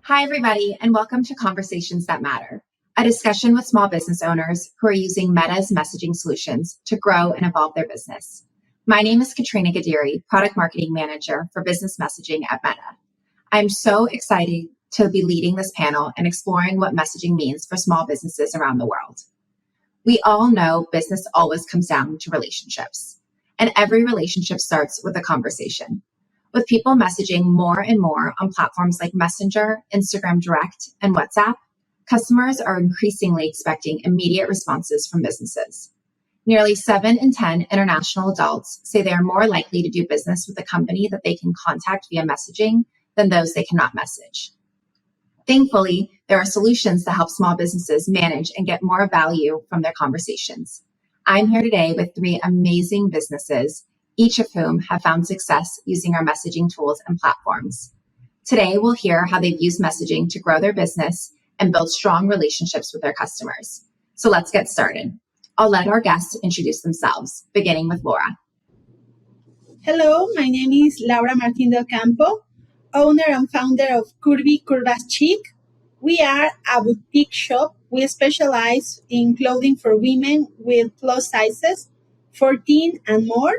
Hi, everybody, and welcome to Conversations That Matter, a discussion with small business owners who are using Meta's messaging solutions to grow and evolve their business. My name is Katrina Gadiri, Product Marketing Manager for Business Messaging at Meta. I'm so excited to be leading this panel and exploring what messaging means for small businesses around the world. We all know business always comes down to relationships, and every relationship starts with a conversation. With people messaging more and more on platforms like Messenger, Instagram Direct, and WhatsApp, customers are increasingly expecting immediate responses from businesses. Nearly 7 in 10 international adults say they are more likely to do business with a company that they can contact via messaging than those they cannot message. Thankfully, there are solutions to help small businesses manage and get more value from their conversations. I'm here today with 3 amazing businesses, each of whom have found success using our messaging tools and platforms. Today, we'll hear how they've used messaging to grow their business and build strong relationships with their customers. So let's get started. I'll let our guests introduce themselves, beginning with Laura. Hello, my name is Laura Martin del Campo, owner and founder of Curvy Chic. We are a boutique shop. We specialize in clothing for women with plus sizes, 14 and more.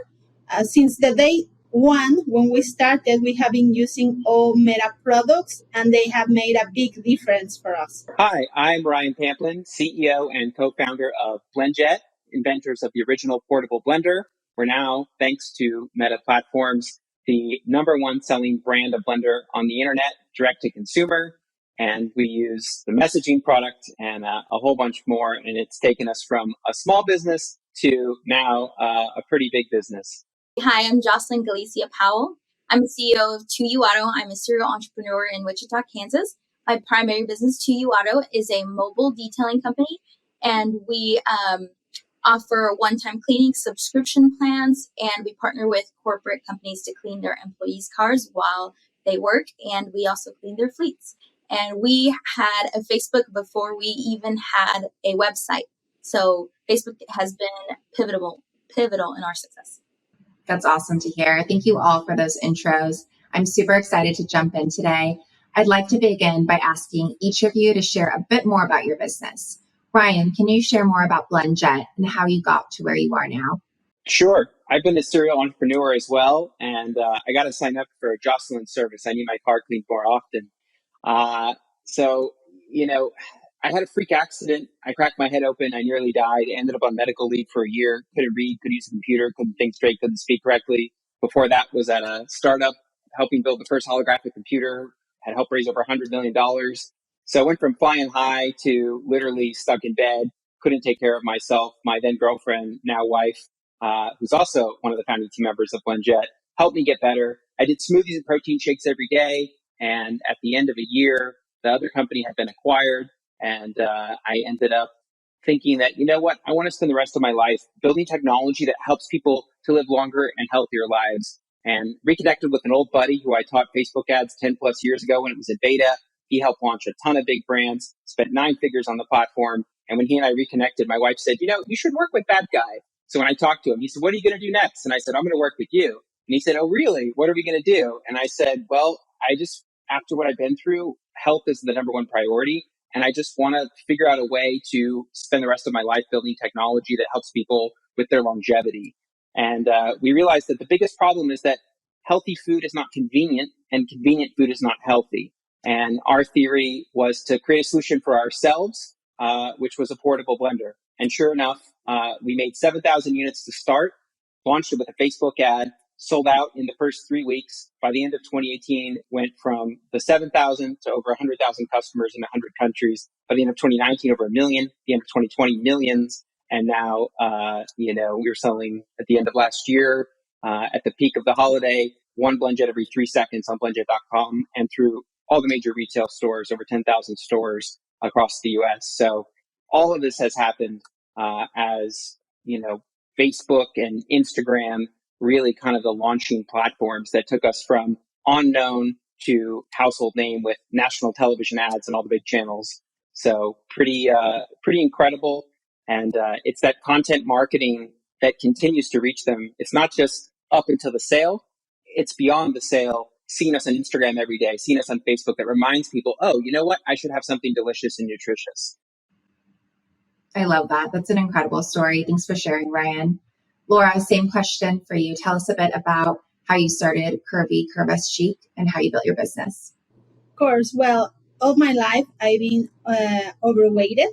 Since the day one, when we started, we have been using all Meta products, and they have made a big difference for us. Hi, I'm Ryan Pamplin, CEO and co-founder of BlendJet, inventors of the original portable blender. We're now, thanks to Meta Platforms, the number 1 selling brand of blender on the internet, direct to consumer. And we use the messaging product and a whole bunch more. And it's taken us from a small business to now a pretty big business. Hi, I'm Jocelyn Galicia Powell. I'm the CEO of 2U Auto. I'm a serial entrepreneur in Wichita, Kansas. My primary business, 2U Auto, is a mobile detailing company, and we offer one-time cleaning subscription plans, and we partner with corporate companies to clean their employees' cars while they work, and we also clean their fleets. And we had a Facebook before we even had a website. So Facebook has been pivotal in our success. That's awesome to hear. Thank you all for those intros. I'm super excited to jump in today. I'd like to begin by asking each of you to share a bit more about your business. Ryan, can you share more about BlendJet and how you got to where you are now? Sure. I've been a serial entrepreneur as well, and I got to sign up for Jocelyn's service. I need my car cleaned more often. I had a freak accident. I cracked my head open. I nearly died. Ended up on medical leave for a year. Couldn't read, couldn't use a computer, couldn't think straight, couldn't speak correctly. Before that was at a startup helping build the first holographic computer. Had helped raise over $100 million. So I went from flying high to literally stuck in bed. Couldn't take care of myself. My then girlfriend, now wife, who's also one of the founding team members of BlendJet, helped me get better. I did smoothies and protein shakes every day. And at the end of a year, the other company had been acquired. And I ended up thinking that, you know what, I want to spend the rest of my life building technology that helps people to live longer and healthier lives. And reconnected with an old buddy who I taught Facebook ads 10 plus years ago when it was in beta. He helped launch a ton of big brands, spent 9 figures on the platform. And when he and I reconnected, my wife said, you should work with that guy. So when I talked to him, he said, what are you going to do next? And I said, I'm going to work with you. And he said, oh, really? What are we going to do? And I said, well, after what I've been through, health is the number 1 priority. And I just want to figure out a way to spend the rest of my life building technology that helps people with their longevity. And we realized that the biggest problem is that healthy food is not convenient and convenient food is not healthy. And our theory was to create a solution for ourselves, which was a portable blender. And sure enough, we made 7,000 units to start, launched it with a Facebook ad, sold out in the first 3 weeks. By the end of 2018, went from the 7,000 to over 100,000 customers in 100 countries. By the end of 2019, over 1 million. At the end of 2020, millions. And now, we were selling at the end of last year, at the peak of the holiday, 1 BlendJet every 3 seconds on blendjet.com and through all the major retail stores, over 10,000 stores across the US. So all of this has happened as, Facebook and Instagram really kind of the launching platforms that took us from unknown to household name with national television ads and all the big channels. So pretty incredible. And it's that content marketing that continues to reach them. It's not just up until the sale. It's beyond the sale. seeing us on Instagram every day, seeing us on Facebook, that reminds people, oh, you know what? I should have something delicious and nutritious. I love that. That's an incredible story. Thanks for sharing, Ryan. Laura, same question for you. Tell us a bit about how you started Curvy Chic and how you built your business. Of course, well, all my life I've been overweighted,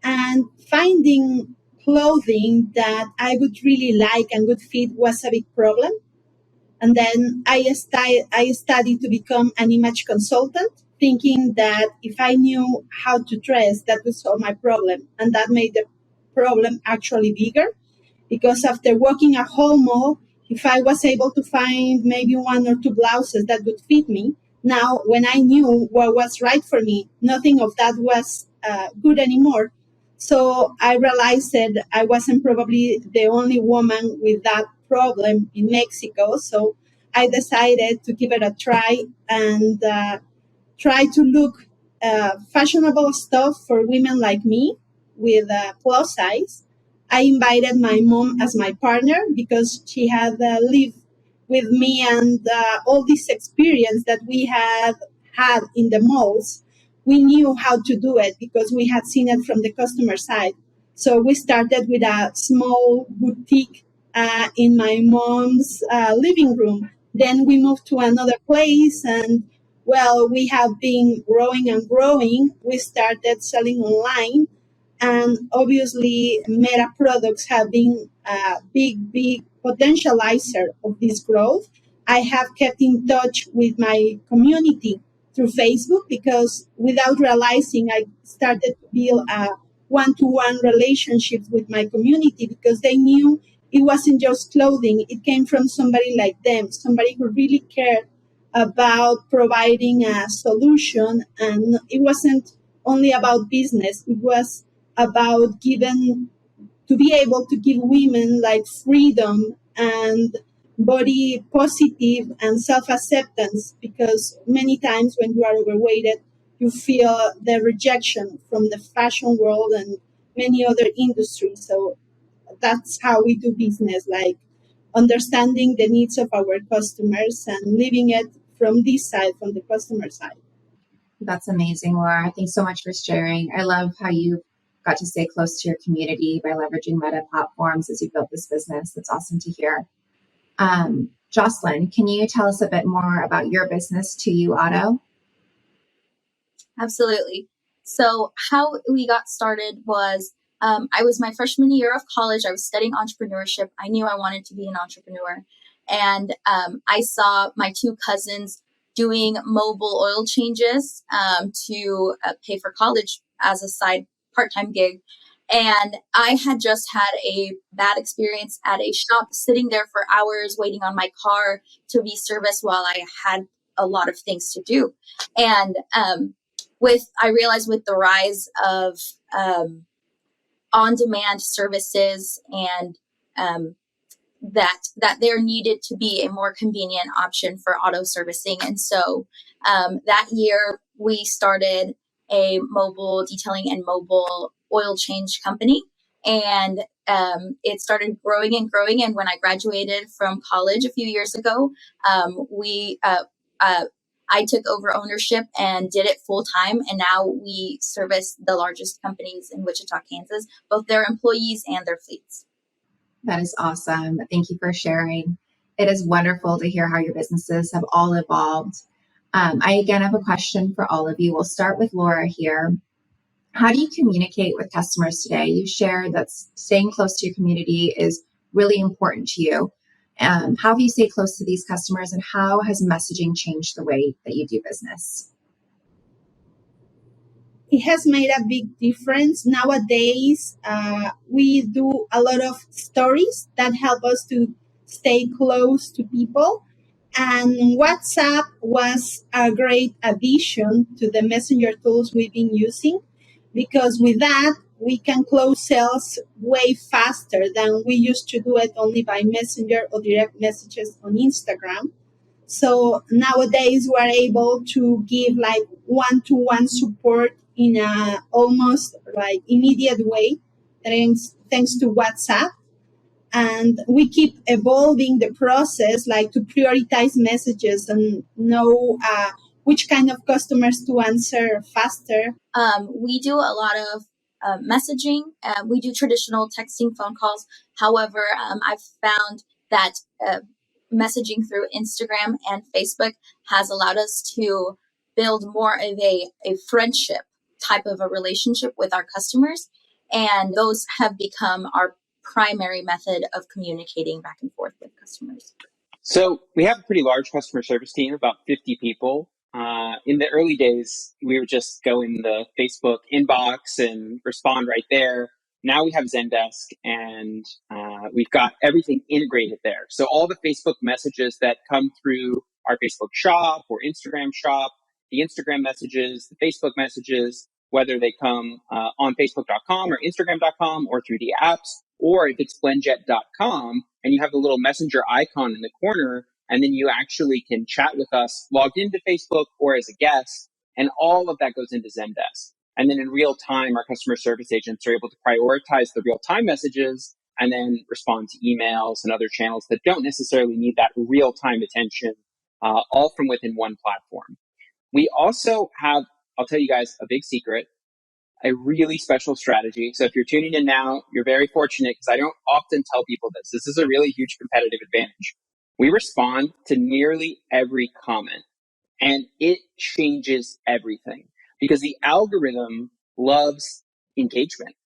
and finding clothing that I would really like and would fit was a big problem. And then I studied to become an image consultant, thinking that if I knew how to dress, that would solve my problem. And that made the problem actually bigger, because after working at whole mall, if I was able to find maybe one or two blouses that would fit me, now when I knew what was right for me, nothing of that was good anymore. So I realized that I wasn't probably the only woman with that problem in Mexico. So I decided to give it a try and try to look fashionable stuff for women like me with plus size. I invited my mom as my partner because she had lived with me, and all this experience that we had in the malls. We knew how to do it because we had seen it from the customer side. So we started with a small boutique in my mom's living room. Then we moved to another place, and well, we have been growing and growing. We started selling online, and obviously Meta products have been a big potentializer of this growth. I have kept in touch with my community through Facebook because without realizing, I started to build a one-to-one relationship with my community because they knew it wasn't just clothing. It came from somebody like them, somebody who really cared about providing a solution. And it wasn't only about business, it was about giving, to be able to give women like freedom and body positive and self-acceptance, because many times when you are overweighted you feel the rejection from the fashion world and many other industries. So that's how we do business, like understanding the needs of our customers and living it from this side, from the customer side. That's amazing, Laura. Thanks so much for sharing. I love how you got to stay close to your community by leveraging Meta platforms as you built this business. That's awesome to hear. Jocelyn, can you tell us a bit more about your business, 2U Auto? Absolutely. So how we got started was I was my freshman year of college. I was studying entrepreneurship. I knew I wanted to be an entrepreneur. And I saw my two cousins doing mobile oil changes to pay for college as a side part-time gig. And I had just had a bad experience at a shop, sitting there for hours waiting on my car to be serviced while I had a lot of things to do. And I realized with the rise of on-demand services and that there needed to be a more convenient option for auto servicing. And so that year we started a mobile detailing and mobile oil change company. And it started growing and growing. And when I graduated from college a few years ago, I took over ownership and did it full time. And now we service the largest companies in Wichita, Kansas, both their employees and their fleets. That is awesome. Thank you for sharing. It is wonderful to hear how your businesses have all evolved. I again have a question for all of you. We'll start with Laura here. How do you communicate with customers today? You shared that staying close to your community is really important to you. How do you stay close to these customers, and how has messaging changed the way that you do business? It has made a big difference. Nowadays, we do a lot of stories that help us to stay close to people. And WhatsApp was a great addition to the messenger tools we've been using, because with that, we can close sales way faster than we used to do it only by messenger or direct messages on Instagram. So nowadays we're able to give like one-to-one support in a almost like immediate way, thanks to WhatsApp. And we keep evolving the process, like to prioritize messages and know which kind of customers to answer faster. We do a lot of messaging. We do traditional texting, phone calls. However, I've found that messaging through Instagram and Facebook has allowed us to build more of a friendship type of a relationship with our customers. And those have become our primary method of communicating back and forth with customers. So we have a pretty large customer service team, about 50 people. In the early days, we would just go in the Facebook inbox and respond right there. Now we have Zendesk, and we've got everything integrated there. So all the Facebook messages that come through our Facebook shop or Instagram shop, the Instagram messages, the Facebook messages, whether they come on Facebook.com or Instagram.com or through the apps, or if it's blendjet.com and you have the little messenger icon in the corner, and then you actually can chat with us logged into Facebook or as a guest, and all of that goes into Zendesk. And then in real time, our customer service agents are able to prioritize the real time messages and then respond to emails and other channels that don't necessarily need that real time attention, all from within one platform. We also have, I'll tell you guys a big secret, a really special strategy. So if you're tuning in now, you're very fortunate because I don't often tell people this. This is a really huge competitive advantage. We respond to nearly every comment, and it changes everything because the algorithm loves engagement.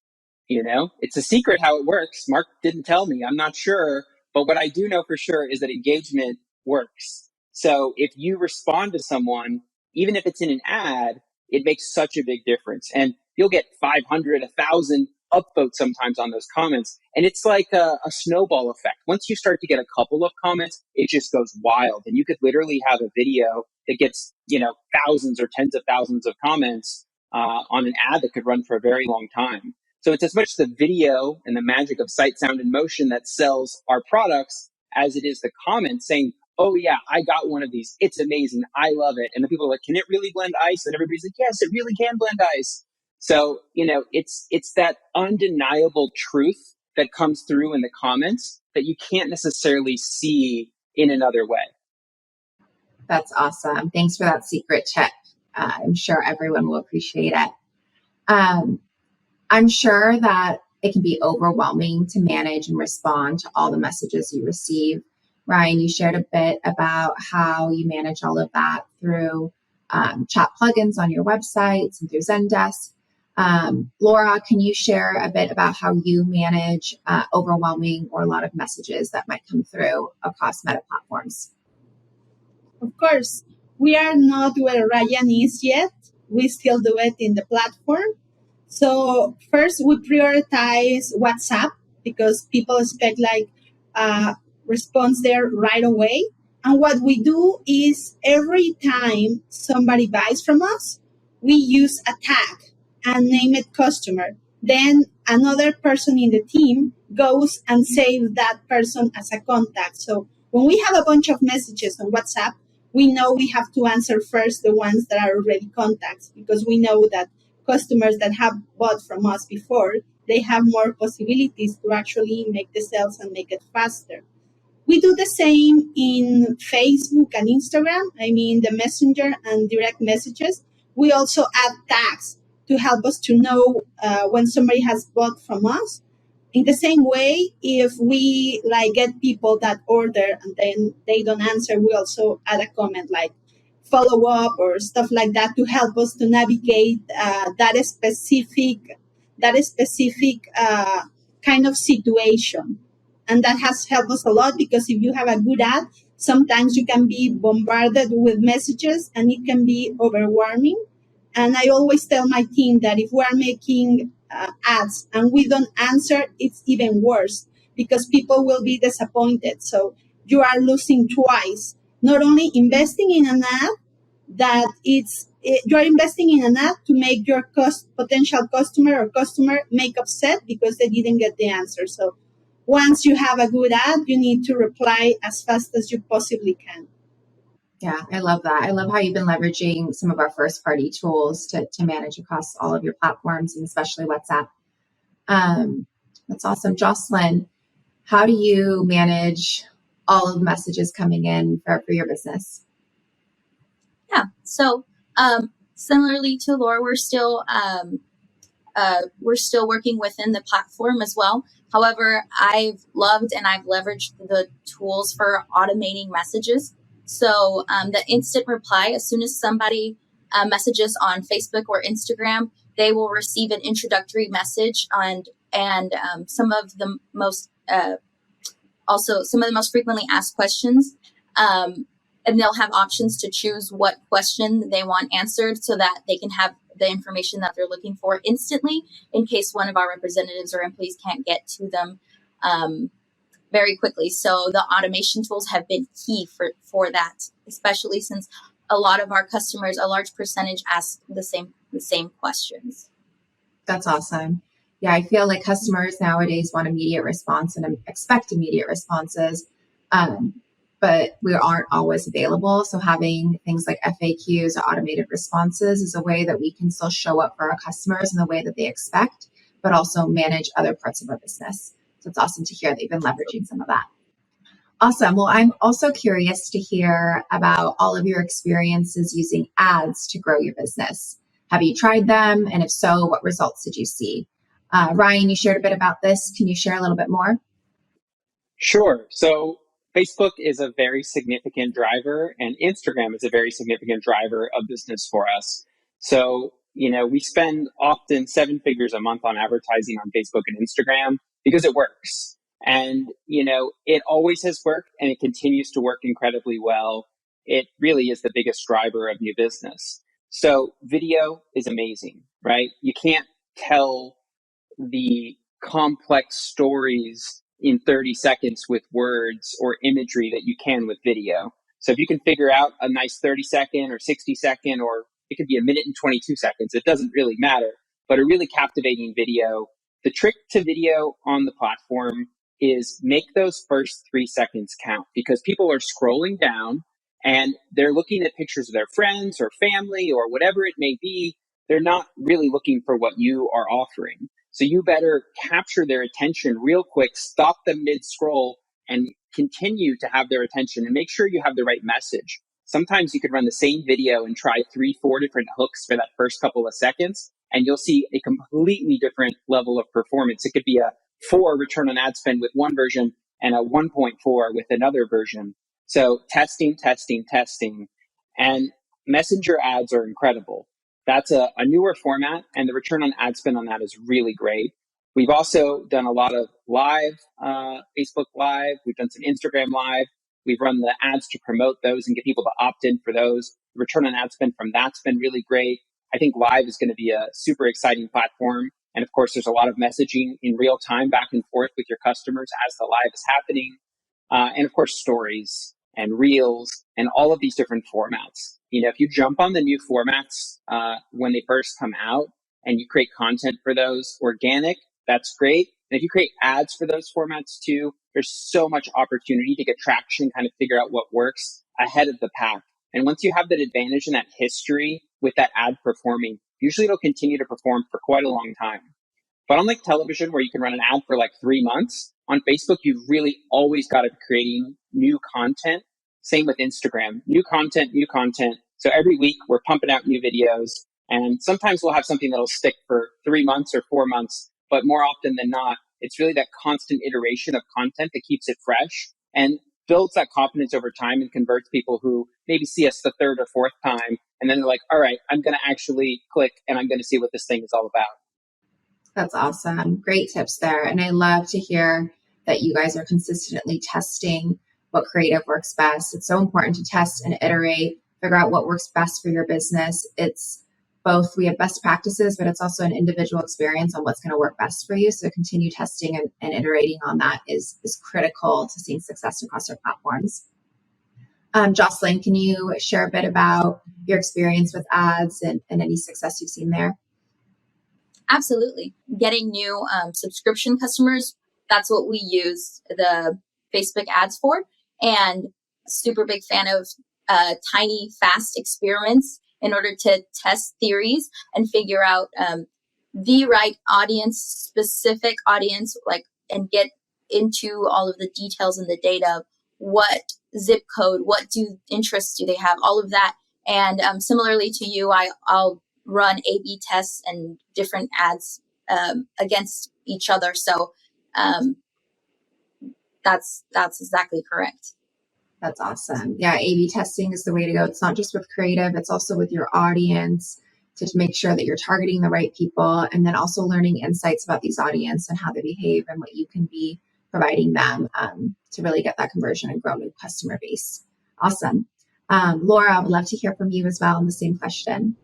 You know, it's a secret how it works. Mark didn't tell me. I'm not sure. But what I do know for sure is that engagement works. So if you respond to someone, even if it's in an ad, it makes such a big difference. And you'll get 500, 1,000 upvotes sometimes on those comments. And it's like a snowball effect. Once you start to get a couple of comments, it just goes wild. And you could literally have a video that gets, thousands or tens of thousands of comments on an ad that could run for a very long time. So it's as much the video and the magic of sight, sound, and motion that sells our products as it is the comments saying, oh yeah, I got one of these. It's amazing. I love it. And the people are like, can it really blend ice? And everybody's like, yes, it really can blend ice. So, it's that undeniable truth that comes through in the comments that you can't necessarily see in another way. That's awesome. Thanks for that secret tip. I'm sure everyone will appreciate it. I'm sure that it can be overwhelming to manage and respond to all the messages you receive. Ryan, you shared a bit about how you manage all of that through chat plugins on your websites and through Zendesk. Laura, can you share a bit about how you manage overwhelming or a lot of messages that might come through across Meta platforms? Of course, we are not where Ryan is yet. We still do it in the platform. So first, we prioritize WhatsApp because people expect response there right away. And what we do is every time somebody buys from us, we use a tag and name it customer. Then another person in the team goes and saves that person as a contact. So when we have a bunch of messages on WhatsApp, we know we have to answer first the ones that are already contacts because we know that customers that have bought from us before, they have more possibilities to actually make the sales and make it faster. We do the same in Facebook and Instagram. I mean, the messenger and direct messages. We also add tags to help us to know when somebody has bought from us. In the same way, if we get people that order and then they don't answer, we also add a comment like follow up or stuff like that to help us to navigate that specific kind of situation. And that has helped us a lot because if you have a good ad, sometimes you can be bombarded with messages and it can be overwhelming. And I always tell my team that if we are making ads and we don't answer, it's even worse because people will be disappointed. So you are losing twice. Not only investing in an ad, you're investing in an ad to make your potential customer make upset because they didn't get the answer. So once you have a good ad, you need to reply as fast as you possibly can. Yeah, I love that. I love how you've been leveraging some of our first party tools to manage across all of your platforms and especially WhatsApp. That's awesome. Jocelyn, How do you manage all of the messages coming in for your business? Yeah. So similarly to Laura, we're still working within the platform as well. However, I've loved and I've leveraged the tools for automating messages. So the instant reply, as soon as somebody messages on Facebook or Instagram, they will receive an introductory message and some of the most frequently asked questions. And they'll have options to choose what question they want answered so that they can have the information that they're looking for instantly in case one of our representatives or employees can't get to them very quickly. So the automation tools have been key for that, especially since a lot of our customers, a large percentage, ask the same questions. That's awesome. Yeah, I feel like customers nowadays want immediate response and expect immediate responses, but we aren't always available. So having things like FAQs or automated responses is a way that we can still show up for our customers in the way that they expect, but also manage other parts of our business. So it's awesome to hear that you've been leveraging some of that. Awesome. Well, I'm also curious to hear about all of your experiences using ads to grow your business. Have you tried them? And if so, what results did you see? Ryan, you shared a bit about this. Can you share a little bit more? Sure. So Facebook is a very significant driver, and Instagram is a very significant driver of business for us. So, we spend often 7 figures a month on advertising on Facebook and Instagram because it works. And, it always has worked and it continues to work incredibly well. It really is the biggest driver of new business. So video is amazing, right? You can't tell the complex stories in 30 seconds with words or imagery that you can with video. So if you can figure out a nice 30-second or 60-second, or it could be a minute and 22 seconds, it doesn't really matter, but a really captivating video. The trick to video on the platform is make those first 3 seconds count, because people are scrolling down and they're looking at pictures of their friends or family or whatever it may be. They're not really looking for what you are offering. So you better capture their attention real quick, stop them mid-scroll, and continue to have their attention and make sure you have the right message. Sometimes you could run the same video and try 3-4 different hooks for that first couple of seconds, and you'll see a completely different level of performance. It could be a 4 return on ad spend with one version and a 1.4 with another version. So testing. And messenger ads are incredible. That's a newer format, and the return on ad spend on that is really great. We've also done a lot of live, Facebook Live. We've done some Instagram Live. We've run the ads to promote those and get people to opt in for those. The return on ad spend from that's been really great. I think Live is going to be a super exciting platform. And of course, there's a lot of messaging in real time back and forth with your customers as the live is happening. And of course, stories and reels and all of these different formats. If you jump on the new formats when they first come out and you create content for those organic, that's great. And if you create ads for those formats too, there's so much opportunity to get traction, kind of figure out what works ahead of the pack. And once you have that advantage and that history with that ad performing, usually it'll continue to perform for quite a long time. But unlike television, where you can run an ad for like 3 months, on Facebook, you've really always got to be creating new content. Same with Instagram, new content. So every week we're pumping out new videos, and sometimes we'll have something that'll stick for 3 months or 4 months, but more often than not, it's really that constant iteration of content that keeps it fresh and builds that confidence over time and converts people who maybe see us the third or fourth time. And then they're like, all right, I'm going to actually click and I'm going to see what this thing is all about. That's awesome. Great tips there. And I love to hear that you guys are consistently testing what creative works best. It's so important to test and iterate, figure out what works best for your business. It's both, we have best practices, but it's also an individual experience on what's going to work best for you. So continue testing and iterating on that is critical to seeing success across our platforms. Jocelyn, can you share a bit about your experience with ads and any success you've seen there? Absolutely. Getting new subscription customers, that's what we use the Facebook ads for. And super big fan of tiny, fast experiments in order to test theories and figure out the right audience, specific audience, and get into all of the details and the data, what zip code, what interests do they have, all of that. And similarly to you, I'll run A/B tests and different ads against each other. So that's exactly correct. That's awesome. Yeah, A/B testing is the way to go. It's not just with creative, it's also with your audience to make sure that you're targeting the right people, and then also learning insights about these audience and how they behave and what you can be providing them to really get that conversion and grow a new customer base. Awesome. Laura, I would love to hear from you as well on the same question.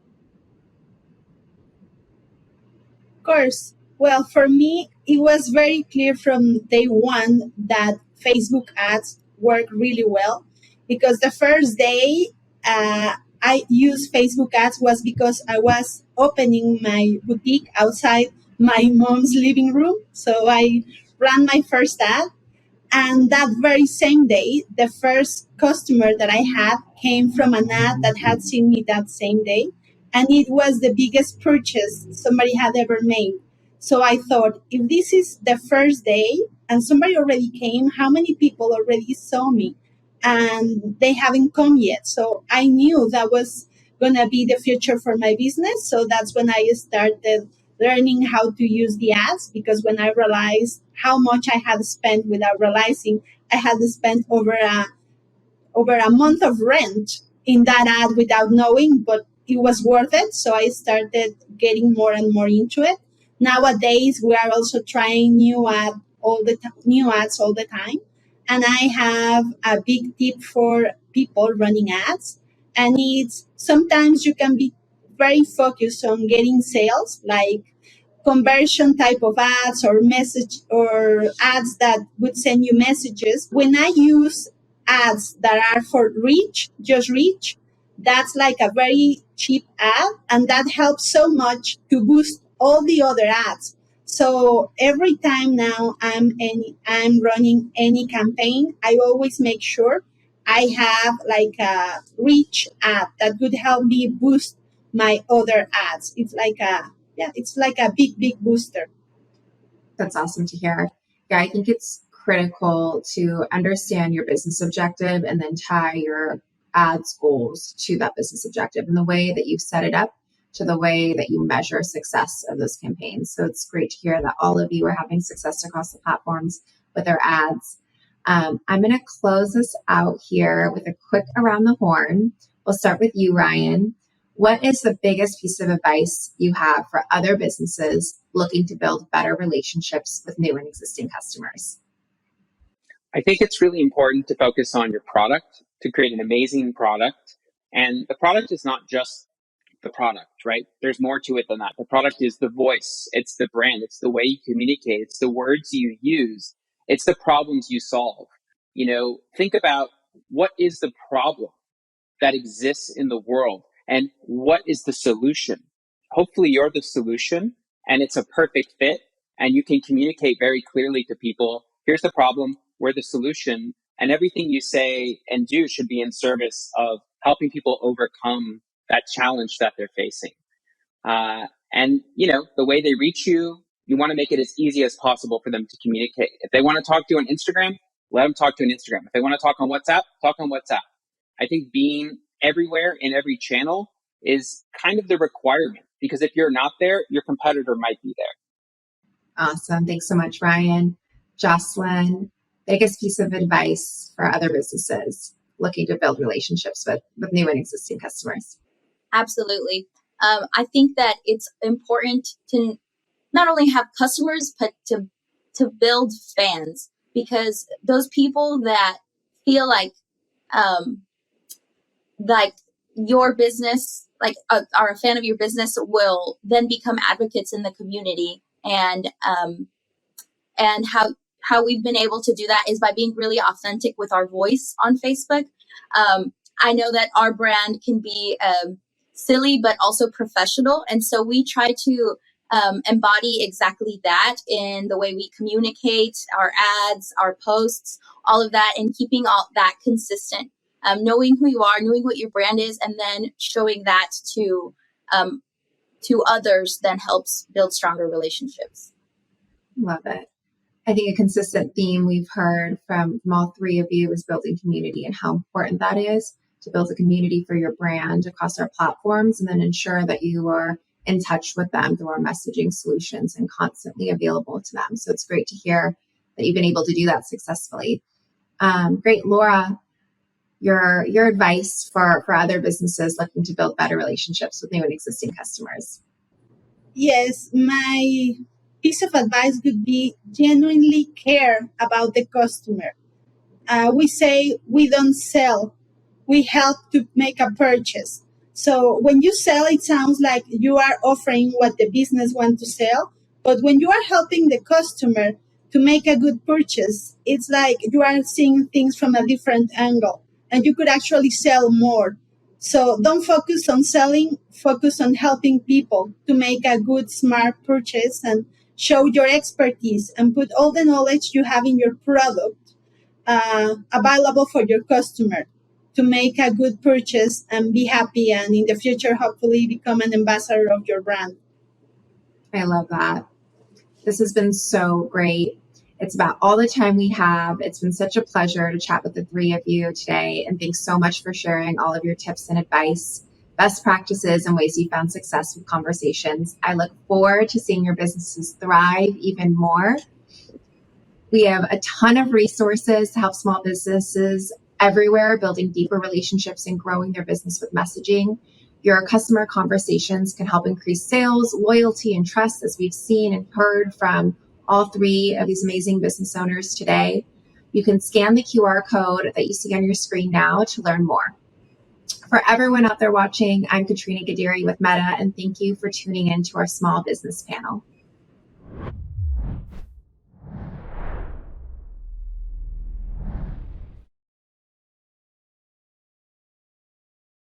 Of course. Well, for me, it was very clear from day one that Facebook ads work really well, because the first day I used Facebook ads was because I was opening my boutique outside my mom's living room. So I ran my first ad. And that very same day, the first customer that I had came from an ad that had seen me that same day. And it was the biggest purchase somebody had ever made. So I thought, if this is the first day and somebody already came, how many people already saw me? And they haven't come yet. So I knew that was going to be the future for my business. So that's when I started learning how to use the ads, because when I realized how much I had spent without realizing, I had spent over a month of rent in that ad without knowing, but it was worth it. So I started getting more and more into it. Nowadays, we are also trying new ads all the time. And I have a big tip for people running ads. And it's sometimes you can be very focused on getting sales, like conversion type of ads or message or ads that would send you messages. When I use ads that are for just reach, that's like a very cheap ad, and that helps so much to boost all the other ads. So every time now I'm running any campaign, I always make sure I have like a reach ad that could help me boost my other ads. It's like a big booster. That's awesome to hear. Yeah, I think it's critical to understand your business objective and then tie your ads goals to that business objective and the way that you set it up to the way that you measure success of those campaigns. So it's great to hear that all of you are having success across the platforms with their ads. I'm going to close this out here with a quick around the horn. We'll start with you, Ryan. What is the biggest piece of advice you have for other businesses looking to build better relationships with new and existing customers? I think it's really important to focus on your product, to create an amazing product. And the product is not just the product, right? There's more to it than that. The product is the voice, it's the brand, it's the way you communicate, it's the words you use, it's the problems you solve. Think about what is the problem that exists in the world and what is the solution. Hopefully you're the solution and it's a perfect fit and you can communicate very clearly to people. Here's the problem, we're the solution, and everything you say and do should be in service of helping people overcome that challenge that they're facing. And the way they reach you, you want to make it as easy as possible for them to communicate. If they want to talk to you on Instagram, let them talk to you on Instagram. If they want to talk on WhatsApp, talk on WhatsApp. I think being everywhere in every channel is kind of the requirement, because if you're not there, your competitor might be there. Awesome. Thanks so much, Ryan. Jocelyn, biggest piece of advice for other businesses looking to build relationships with new and existing customers? Absolutely. I think that it's important to not only have customers, but to build fans, because those people that feel like your business, are a fan of your business, will then become advocates in the community. And how we've been able to do that is by being really authentic with our voice on Facebook. I know that our brand can be silly, but also professional. And so we try to embody exactly that in the way we communicate, our ads, our posts, all of that, and keeping all that consistent. Knowing who you are, knowing what your brand is, and then showing that to others then helps build stronger relationships. Love it. I think a consistent theme we've heard from all three of you is building community and how important that is to build a community for your brand across our platforms, and then ensure that you are in touch with them through our messaging solutions and constantly available to them. So it's great to hear that you've been able to do that successfully. Great. Laura, your advice for other businesses looking to build better relationships with new and existing customers. Yes, my piece of advice would be genuinely care about the customer. We say we don't sell, we help to make a purchase. So when you sell, it sounds like you are offering what the business wants to sell. But when you are helping the customer to make a good purchase, it's like you are seeing things from a different angle and you could actually sell more. So don't focus on selling, focus on helping people to make a good, smart purchase and show your expertise and put all the knowledge you have in your product available for your customer to make a good purchase and be happy, and in the future, hopefully become an ambassador of your brand. I love that. This has been so great. It's about all the time we have. It's been such a pleasure to chat with the three of you today. And thanks so much for sharing all of your tips and advice, best practices, and ways you found success with conversations. I look forward to seeing your businesses thrive even more. We have a ton of resources to help small businesses everywhere building deeper relationships and growing their business with messaging. Your customer conversations can help increase sales, loyalty, and trust, as we've seen and heard from all three of these amazing business owners today. You can scan the QR code that you see on your screen now to learn more. For everyone out there watching, I'm Katrina Gadiri with Meta, and thank you for tuning in to our small business panel.